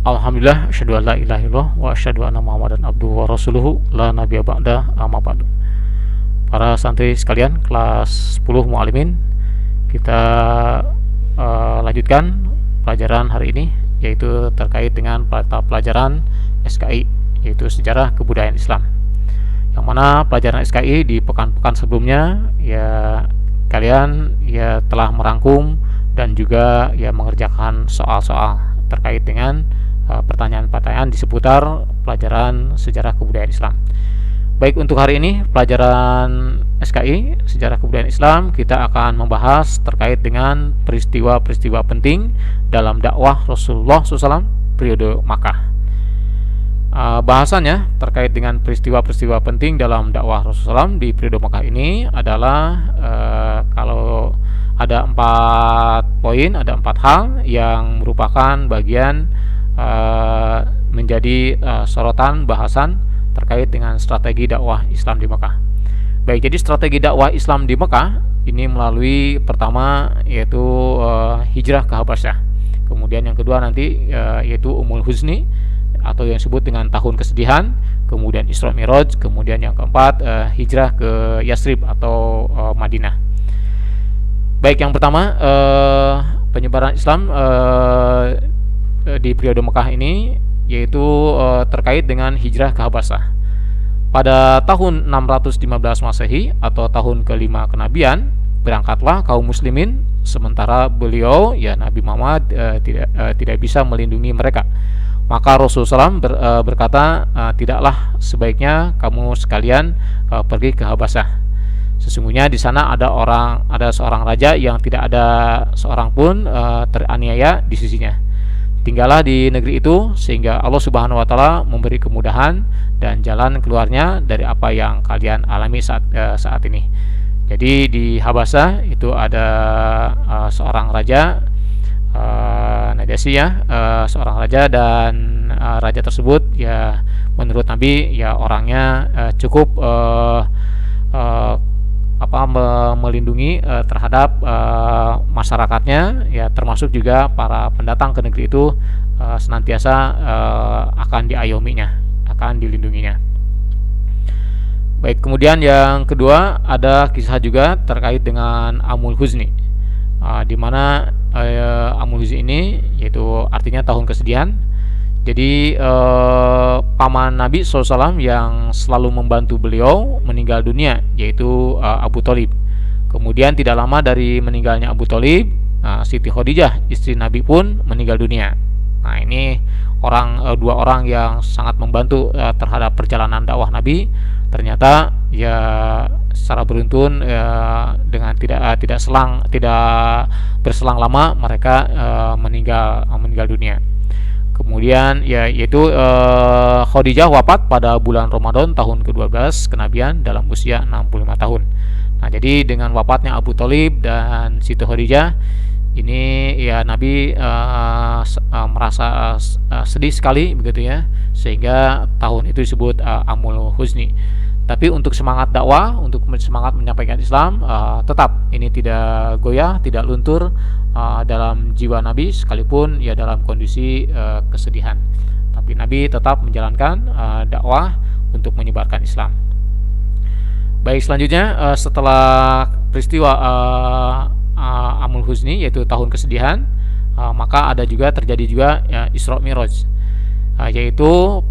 Alhamdulillah, asyhadu an la ilaha illallah wa asyhadu anna Muhammadan abduhu wa rasuluhu la nabiyya ba'da, amma ba'du. Para santri sekalian, kelas 10 Muallimin, kita lanjutkan pelajaran hari ini, yaitu terkait dengan pelajaran SKI, yaitu Sejarah Kebudayaan Islam. Yang mana pelajaran SKI di pekan-pekan sebelumnya ya kalian ya telah merangkum dan juga ya mengerjakan soal-soal terkait dengan pertanyaan-pertanyaan di seputar pelajaran sejarah kebudayaan Islam. Baik, untuk hari ini pelajaran SKI sejarah kebudayaan Islam kita akan membahas terkait dengan peristiwa-peristiwa penting dalam dakwah Rasulullah SAW periode Makkah. Bahasannya terkait dengan peristiwa-peristiwa penting dalam dakwah Rasulullah SAW di periode Makkah ini adalah kalau ada 4 poin, ada 4 hal yang merupakan bagian menjadi sorotan bahasan terkait dengan strategi dakwah Islam di Mekah. Baik, jadi strategi dakwah Islam di Mekah ini melalui pertama yaitu hijrah ke Habasyah. Kemudian yang kedua nanti yaitu Umul Huzni atau yang disebut dengan tahun kesedihan, kemudian Isra Mi'raj, kemudian yang keempat hijrah ke Yasrib atau Madinah. Baik, yang pertama penyebaran Islam di periode Mekah ini yaitu terkait dengan hijrah ke Habasyah. Pada tahun 615 Masehi atau tahun kelima kenabian, berangkatlah kaum muslimin sementara beliau ya Nabi Muhammad tidak bisa melindungi mereka. Maka Rasulullah SAW berkata, tidaklah sebaiknya kamu sekalian pergi ke Habasyah. Sesungguhnya di sana ada seorang raja yang tidak ada seorang pun teraniaya di sisinya. Tinggallah di negeri itu sehingga Allah Subhanahu wa taala memberi kemudahan dan jalan keluarnya dari apa yang kalian alami saat ini. Jadi di Habasyah itu ada seorang raja Najasyi ya, seorang raja, dan raja tersebut ya menurut Nabi ya orangnya cukup melindungi terhadap masyarakatnya ya, termasuk juga para pendatang ke negeri itu senantiasa akan diayominya, akan dilindunginya. Baik, kemudian yang kedua ada kisah juga terkait dengan Amul Huzni, di mana Amul Huzni ini yaitu artinya tahun kesedihan. Jadi paman Nabi SAW yang selalu membantu beliau meninggal dunia, yaitu Abu Thalib. Kemudian tidak lama dari meninggalnya Abu Thalib, Siti Khadijah istri Nabi pun meninggal dunia. Nah, ini dua orang yang sangat membantu terhadap perjalanan dakwah Nabi. Ternyata ya secara beruntun dengan tidak berselang lama mereka meninggal dunia. Kemudian ya yaitu Khadijah wafat pada bulan Ramadan tahun ke-12 kenabian dalam usia 65 tahun. Nah, jadi dengan wafatnya Abu Thalib dan Siti Khadijah ini ya Nabi merasa sedih sekali begitu ya, sehingga tahun itu disebut Amul Huzni. Tapi untuk semangat dakwah, untuk semangat menyampaikan Islam, tetap ini tidak goyah, tidak luntur dalam jiwa Nabi sekalipun ya dalam kondisi kesedihan. Tapi Nabi tetap menjalankan dakwah untuk menyebarkan Islam. Baik, selanjutnya setelah peristiwa Amul Huzni yaitu tahun kesedihan, maka terjadi juga Isra Mi'raj. Yaitu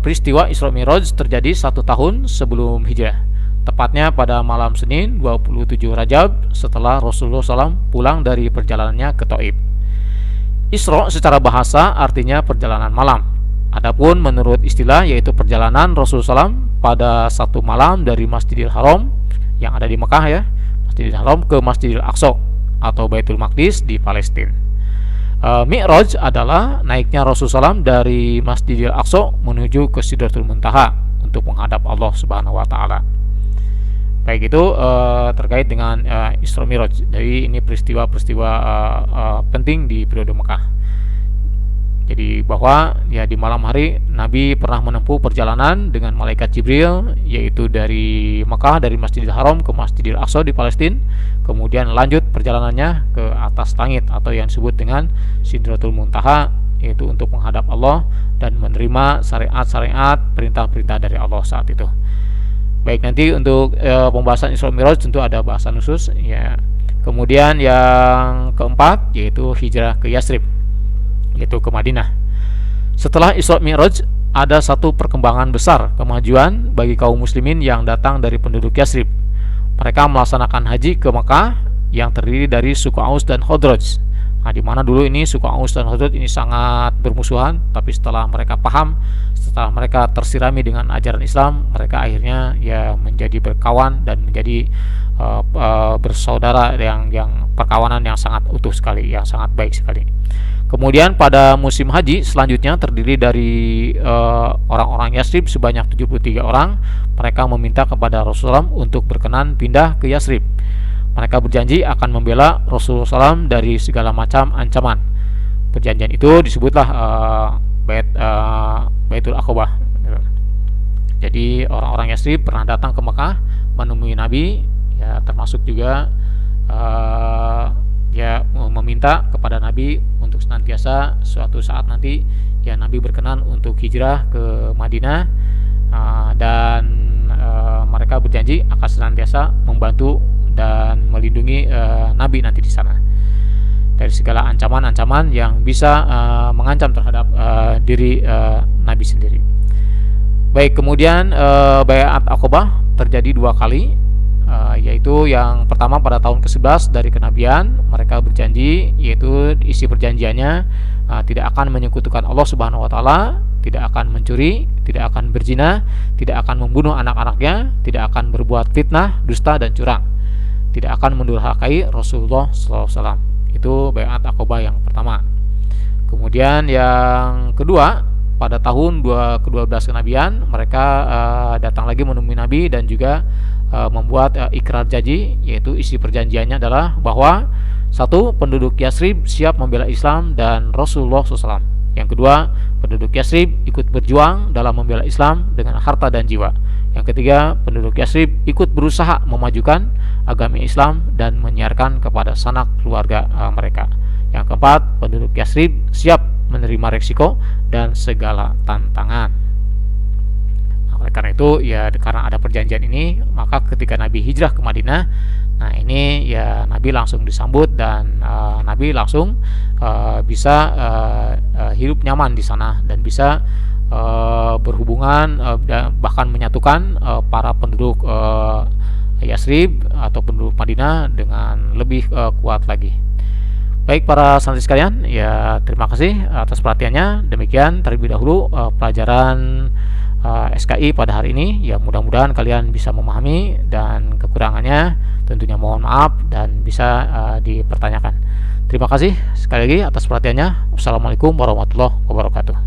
peristiwa Isra Mi'raj terjadi 1 tahun sebelum hijrah, tepatnya pada malam Senin 27 Rajab setelah Rasulullah SAW pulang dari perjalanannya ke Thaif. Isra secara bahasa artinya perjalanan malam. Adapun menurut istilah yaitu perjalanan Rasulullah SAW pada satu malam dari Masjidil Haram yang ada di Mekah ya, Masjidil Haram ke Masjidil Aqsa atau Baitul Maqdis di Palestina. Mi'raj adalah naiknya Rasulullah SAW dari Masjidil Aqsa menuju ke Sidratul Muntaha untuk menghadap Allah Subhanahu wa taala. Baik, itu terkait dengan Isra Mi'raj. Jadi ini peristiwa-peristiwa penting di periode Mekah. Jadi bahwa ya di malam hari Nabi pernah menempuh perjalanan dengan malaikat Jibril, yaitu dari Mekah, dari Masjidil Haram ke Masjidil Aqsa di Palestina, kemudian lanjut perjalanannya ke atas langit atau yang disebut dengan Sidratul Muntaha yaitu untuk menghadap Allah dan menerima syariat-syariat, perintah-perintah dari Allah saat itu. Baik, nanti untuk pembahasan Isra Mi'raj tentu ada bahasan khusus ya. Kemudian yang keempat yaitu hijrah ke Yathrib, yaitu ke Madinah. Setelah Isra Mi'raj ada satu perkembangan besar kemajuan bagi kaum muslimin yang datang dari penduduk Yathrib. Mereka melaksanakan haji ke Mekah yang terdiri dari suku Aus dan Khazraj. Nah, di mana dulu ini suku Aus dan Khazraj ini sangat bermusuhan, tapi setelah mereka paham, setelah mereka tersirami dengan ajaran Islam, mereka akhirnya ya menjadi berkawan dan menjadi bersaudara yang perkawanan yang sangat utuh sekali, yang sangat baik sekali. Kemudian pada musim haji selanjutnya terdiri dari orang-orang Yathrib sebanyak 73 orang. Mereka meminta kepada Rasulullah untuk berkenan pindah ke Yathrib. Mereka berjanji akan membela Rasulullah SAW dari segala macam ancaman. Perjanjian itu disebutlah Baitul Aqabah. Jadi orang-orang Yathrib pernah datang ke Mekah menemui Nabi, ya termasuk juga ya meminta kepada Nabi untuk senantiasa suatu saat nanti ya Nabi berkenan untuk hijrah ke Madinah, dan mereka berjanji akan senantiasa membantu dan melindungi Nabi nanti di sana dari segala ancaman-ancaman yang bisa mengancam terhadap diri Nabi sendiri. Baik, kemudian Baiat Aqabah terjadi dua kali, yaitu yang pertama pada tahun ke-11 dari kenabian. Mereka berjanji, yaitu isi perjanjiannya tidak akan menyekutukan Allah Subhanahu wa taala, tidak akan mencuri, tidak akan berzina, tidak akan membunuh anak-anaknya, tidak akan berbuat fitnah, dusta dan curang, tidak akan mendurhakai Rasulullah SAW. Itu Baiat Aqabah yang pertama. Kemudian yang kedua, pada tahun ke-12 kenabian, mereka datang lagi menemui Nabi dan juga membuat ikrar janji, yaitu isi perjanjiannya adalah bahwa satu, penduduk Yathrib siap membela Islam dan Rasulullah SAW. Yang kedua, penduduk Yathrib ikut berjuang dalam membela Islam dengan harta dan jiwa. Yang ketiga, penduduk Yathrib ikut berusaha memajukan agama Islam dan menyiarkan kepada sanak keluarga mereka. Yang keempat, penduduk Yathrib siap menerima resiko dan segala tantangan. Nah, oleh karena itu ya, karena ada perjanjian ini, maka ketika Nabi hijrah ke Madinah, nah ini ya Nabi langsung disambut dan Nabi langsung bisa hidup nyaman di sana dan bisa berhubungan dan bahkan menyatukan para penduduk Yathrib atau penduduk Madinah dengan lebih kuat lagi. Baik para santri sekalian, ya terima kasih atas perhatiannya. Demikian terlebih dahulu pelajaran SKI pada hari ini. Ya mudah-mudahan kalian bisa memahami, dan kekurangannya tentunya mohon maaf dan bisa dipertanyakan. Terima kasih sekali lagi atas perhatiannya. Wassalamualaikum warahmatullahi wabarakatuh.